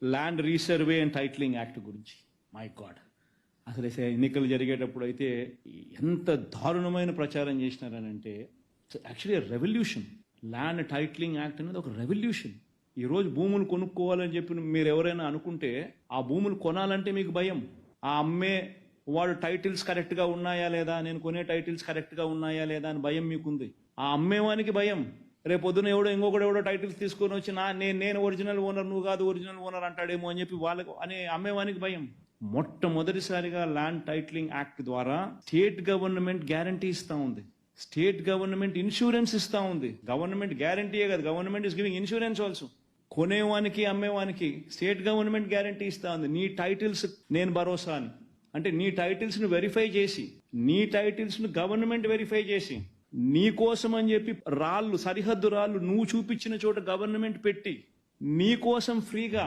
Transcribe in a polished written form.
Land resurvey and titling act గురించి. My god, అసలు ఎన్నికలు జరిగేటప్పుడు అయితే ఎంత దారుణమైన ప్రచారం చేసినారనంటే actually revolution. Land titling act అనేది ఒక రెవల్యూషన్. ఈరోజు భూములు కొనుక్కోవాలని చెప్పి మీరు ఎవరైనా అనుకుంటే ఆ భూములు కొనాలంటే మీకు భయం. ఆ అమ్మే వాడు టైటిల్స్ కరెక్ట్గా ఉన్నాయా లేదా, నేను కొనే టైటిల్స్ కరెక్ట్గా ఉన్నాయా లేదా అని భయం మీకుంది. ఆ అమ్మేవానికి భయం, రేపు పొద్దున ఇంకొకడు టైటిల్స్ తీసుకొని వచ్చి నేను ఒరిజినల్ ఓనర్, నువ్వు కాదు ఒరిజినల్ ఓనర్ అంటాడేమో అని చెప్పి వాళ్ళకు అనే అమ్మేవానికి భయం. మొట్టమొదటిసారిగా ల్యాండ్ టైటిలింగ్ యాక్ట్ ద్వారా స్టేట్ గవర్నమెంట్ గ్యారంటీ ఇస్తా ఉంది, స్టేట్ గవర్నమెంట్ ఇన్సూరెన్స్ ఇస్తా ఉంది. గవర్నమెంట్ గ్యారంటీయే కాదు, government is giving insurance also. కొనేవానికి అమ్మేవానికి స్టేట్ గవర్నమెంట్ గ్యారంటీ ఇస్తా ఉంది. నీ టైటిల్స్ నేను భరోసా అని, అంటే నీ టైటిల్స్ ను వెరిఫై చేసి, నీ టైటిల్స్ ను గవర్నమెంట్ వెరిఫై చేసి, నీ కోసం అని చెప్పి రాళ్ళు, సరిహద్దు రాళ్ళు నువ్వు చూపించిన చోట గవర్నమెంట్ పెట్టి నీ కోసం ఫ్రీగా